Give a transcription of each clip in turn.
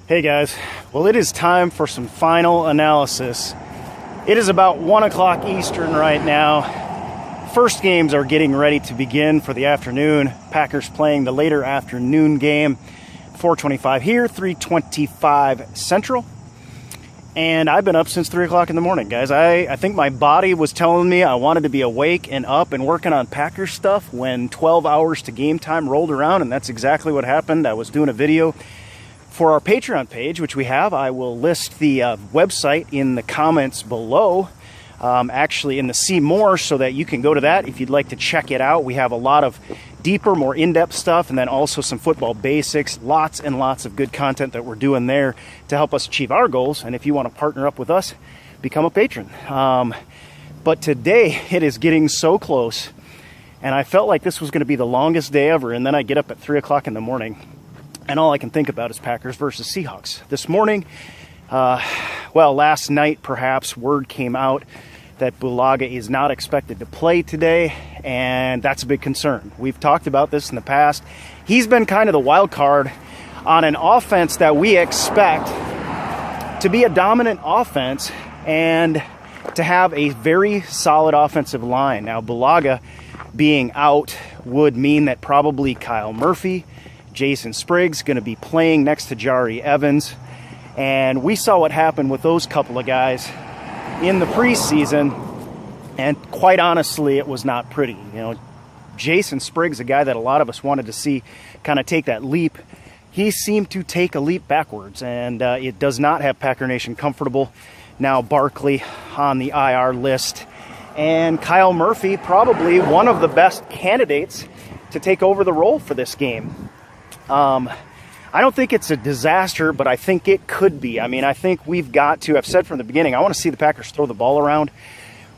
Hey guys, well it is time for some final analysis. It is about 1 o'clock Eastern right now. First games are getting ready to begin for the afternoon. Packers playing the later afternoon game, 4:25 here, 3:25 Central. And I've been up since 3 o'clock in the morning, guys. I think my body was telling me I wanted to be awake and up and working on Packers stuff when 12 hours to game time rolled around, and that's exactly what happened. I was doing a video for our Patreon page, which we have. I will list the website in the comments below, actually in the See More, so that you can go to that if you'd like to check it out. We have a lot of deeper, more in-depth stuff, and then also some football basics, lots and lots of good content that we're doing there to help us achieve our goals. And if you want to partner up with us, become a patron. But today it is getting so close, and I felt like this was going to be the longest day ever, and then I get up at 3 o'clock in the morning and all I can think about is Packers versus Seahawks. This morning, well, last night perhaps, word came out that Bulaga is not expected to play today, and that's a big concern. We've talked about this in the past. He's been kind of the wild card on an offense that we expect to be a dominant offense and to have a very solid offensive line. Now, Bulaga being out would mean that probably Kyle Murphy, Jason Spriggs going to be playing next to Jari Evans, and we saw what happened with those couple of guys in the preseason, and quite honestly, it was not pretty. You know, Jason Spriggs, a guy that a lot of us wanted to see kind of take that leap, he seemed to take a leap backwards, and it does not have Packer Nation comfortable. Now Barkley on the IR list, and Kyle Murphy probably one of the best candidates to take over the role for this game. I don't think it's a disaster, but I think it could be. I mean, I think we've got to, I've said from the beginning, I want to see the Packers throw the ball around.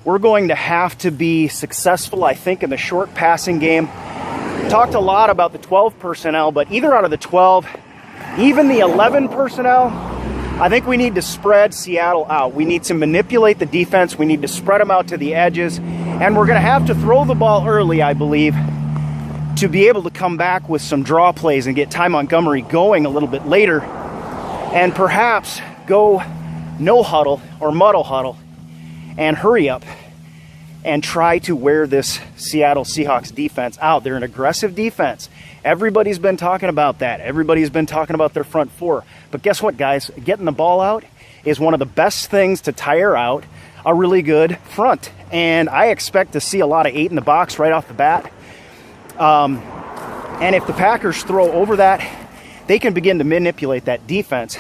We're going to have to be successful, I think, in the short passing game. We talked a lot about the 12 personnel, but either out of the 12, even the 11 personnel, I think we need to spread Seattle out. We need to manipulate the defense. We need to spread them out to the edges, and we're going to have to throw the ball early, I believe, to be able to come back with some draw plays and get Ty Montgomery going a little bit later, and perhaps go no huddle or muddle huddle and hurry up and try to wear this Seattle Seahawks defense out. They're an aggressive defense. Everybody's been talking about that. Everybody's been talking about their front four. But guess what, guys? Getting the ball out is one of the best things to tire out a really good front. And I expect to see a lot of 8 in the box right off the bat. And if the Packers throw over that, they can begin to manipulate that defense.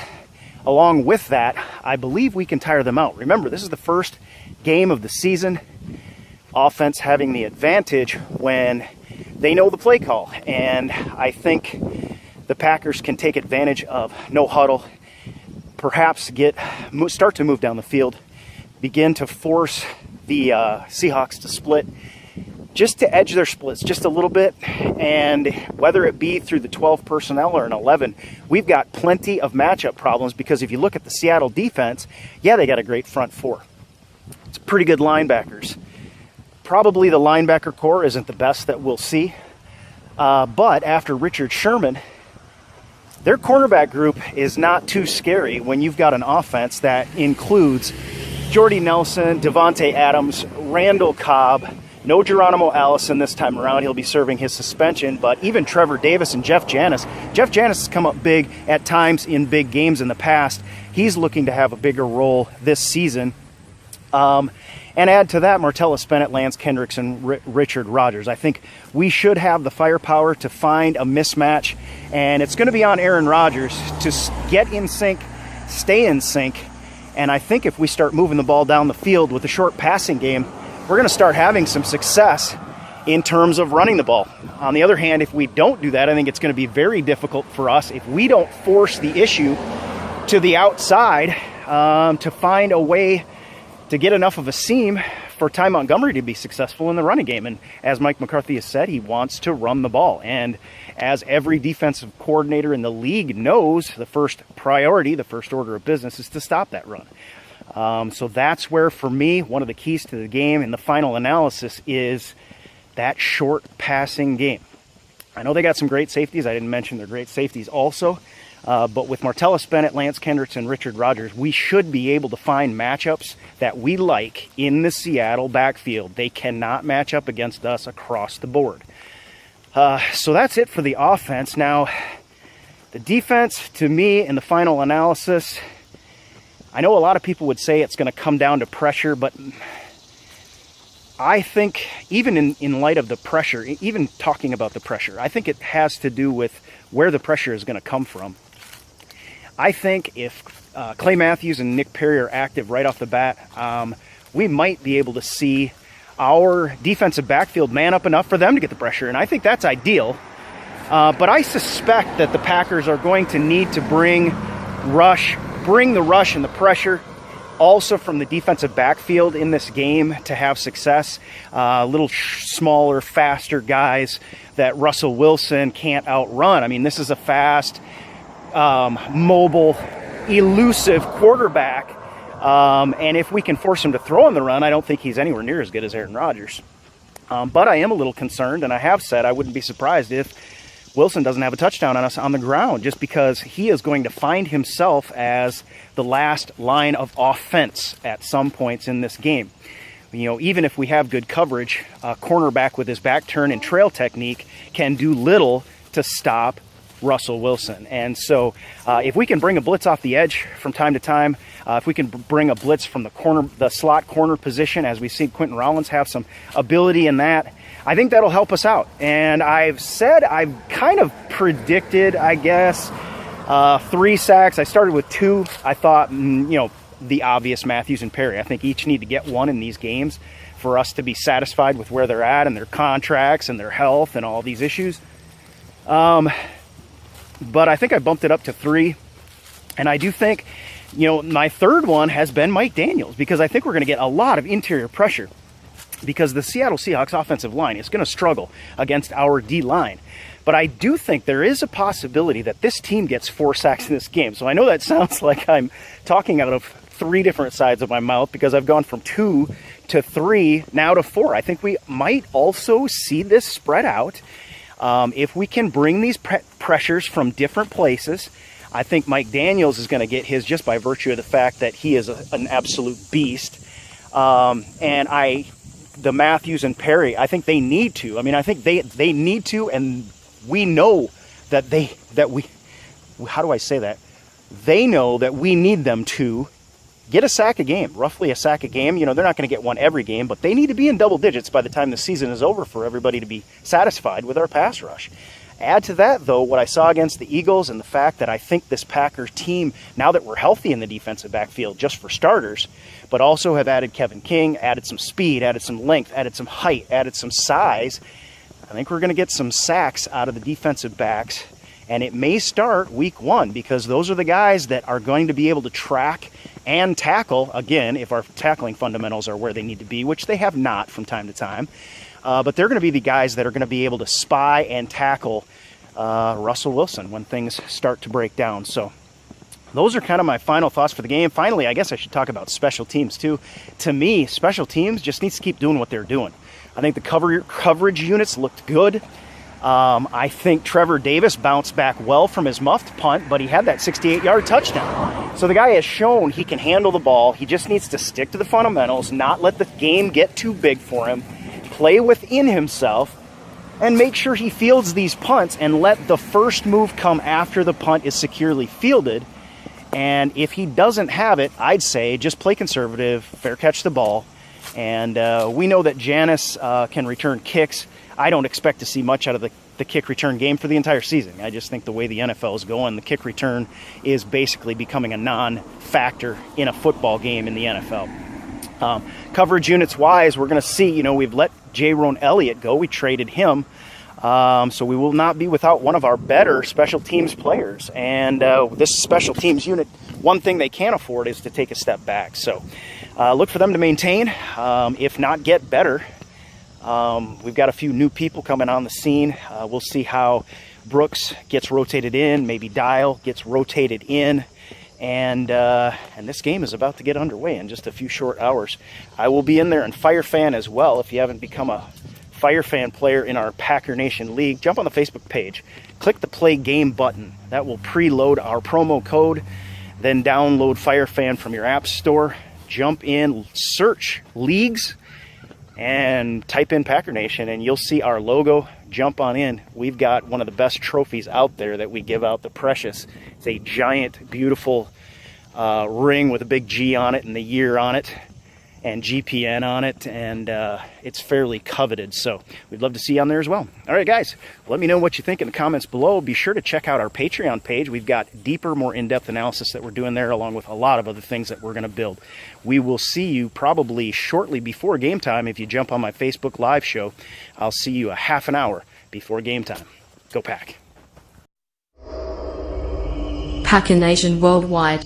Along with that, I believe we can tire them out. Remember, this is the first game of the season. Offense having the advantage when they know the play call. And I think the Packers can take advantage of no huddle, perhaps start to move down the field, begin to force the Seahawks to split, just to edge their splits just a little bit. And whether it be through the 12 personnel or an 11, we've got plenty of matchup problems, because if you look at the Seattle defense, yeah, they got a great front four. It's pretty good linebackers. Probably the linebacker core isn't the best that we'll see, but after Richard Sherman, their cornerback group is not too scary when you've got an offense that includes Jordy Nelson, Devontae Adams, Randall Cobb. No Geronimo Allison this time around. He'll be serving his suspension. But even Trevor Davis and Jeff Janis. Jeff Janis has come up big at times in big games in the past. He's looking to have a bigger role this season. And add to that Martellus Bennett, Lance Kendricks, and Richard Rodgers. I think we should have the firepower to find a mismatch. And it's going to be on Aaron Rodgers to get in sync, stay in sync. And I think if we start moving the ball down the field with a short passing game, we're going to start having some success in terms of running the ball. On the other hand, if we don't do that, I think it's going to be very difficult for us if we don't force the issue to the outside to find a way to get enough of a seam for Ty Montgomery to be successful in the running game. And as Mike McCarthy has said, he wants to run the ball. And as every defensive coordinator in the league knows, the first priority, the first order of business is to stop that run. So that's where, for me, one of the keys to the game in the final analysis is that short passing game. I know they got some great safeties. I didn't mention their great safeties also. But with Martellus Bennett, Lance Kendricks, and Richard Rodgers, we should be able to find matchups that we like in the Seattle backfield. They cannot match up against us across the board. So that's it for the offense. Now, the defense, to me, in the final analysis, I know a lot of people would say it's going to come down to pressure, but I think even in light of the pressure, even talking about the pressure, I think it has to do with where the pressure is going to come from. I think if Clay Matthews and Nick Perry are active right off the bat, we might be able to see our defensive backfield man up enough for them to get the pressure, and I think that's ideal. But I suspect that the Packers are going to need to bring the rush and the pressure also from the defensive backfield in this game to have success. Little smaller, faster guys that Russell Wilson can't outrun. I mean, this is a fast, mobile, elusive quarterback. And if we can force him to throw on the run, I don't think he's anywhere near as good as Aaron Rodgers. But I am a little concerned, and I have said I wouldn't be surprised if Wilson doesn't have a touchdown on us on the ground, just because he is going to find himself as the last line of offense at some points in this game. You know, even if we have good coverage, a cornerback with his back turn and trail technique can do little to stop Russell Wilson. And so if we can bring a blitz off the edge from time to time, if we can bring a blitz from the slot corner position, as we've seen Quentin Rollins have some ability in that, I think that'll help us out. And I've kind of predicted, I guess, 3 sacks. I started with 2. I thought, the obvious, Matthews and Perry. I think each need to get 1 in these games for us to be satisfied with where they're at and their contracts and their health and all these issues. But I think I bumped it up to 3. And I do think, my third one has been Mike Daniels, because I think we're going to get a lot of interior pressure, because the Seattle Seahawks offensive line is going to struggle against our D-line. But I do think there is a possibility that this team gets 4 sacks in this game. So I know that sounds like I'm talking out of 3 different sides of my mouth, because I've gone from 2 to 3, now to 4. I think we might also see this spread out. If we can bring these pressures from different places, I think Mike Daniels is going to get his just by virtue of the fact that he is an absolute beast. And the Matthews and Perry, I think they need to. I mean, I think they need to, and we know that how do I say that? They know that we need them to get a sack a game, roughly a sack a game. They're not going to get 1 every game, but they need to be in double digits by the time the season is over for everybody to be satisfied with our pass rush. Add to that, though, what I saw against the Eagles and the fact that I think this Packers team, now that we're healthy in the defensive backfield, just for starters, but also have added Kevin King, added some speed, added some length, added some height, added some size, I think we're going to get some sacks out of the defensive backs. And it may start week 1, because those are the guys that are going to be able to track and tackle, again, if our tackling fundamentals are where they need to be, which they have not from time to time. But they're going to be the guys that are going to be able to spy and tackle Russell Wilson when things start to break down. So those are kind of my final thoughts for the game. Finally, I guess I should talk about special teams too. To me, special teams just needs to keep doing what they're doing. I think the coverage units looked good. I think Trevor Davis bounced back well from his muffed punt, but he had that 68-yard touchdown. So the guy has shown he can handle the ball. He just needs to stick to the fundamentals, not let the game get too big for him, play within himself, and make sure he fields these punts and let the first move come after the punt is securely fielded. And if he doesn't have it, I'd say just play conservative, fair catch the ball. And we know that Janis can return kicks. I don't expect to see much out of the kick return game for the entire season. I just think the way the NFL is going, the kick return is basically becoming a non-factor in a football game in the NFL. Coverage units wise, we're going to see, we've let J-Ron Elliott go. We traded him. So we will not be without one of our better special teams players. And this special teams unit, one thing they can't afford is to take a step back. So look for them to maintain, if not get better. We've got a few new people coming on the scene. We'll see how Brooks gets rotated in, maybe Dial gets rotated in. And this game is about to get underway in just a few short hours. I will be in there in Fire Fan as well. If you haven't become a Fire Fan player in our Packer Nation League, jump on the Facebook page. Click the Play Game button. That will preload our promo code. Then download Fire Fan from your app store. Jump in, search Leagues, and type in Packer Nation, and you'll see our logo. Jump on in. We've got one of the best trophies out there that we give out, the Precious. It's a giant, beautiful ring with a big G on it and the year on it and GPN on it, and it's fairly coveted, so we'd love to see you on there as well. All right, guys, let me know what you think in the comments below. Be sure to check out our Patreon page. We've got deeper, more in-depth analysis that we're doing there, along with a lot of other things that we're going to build. We will see you probably shortly before game time. If you jump on my Facebook live show, I'll see you a half an hour before game time. Go Pack. Packer Nation worldwide.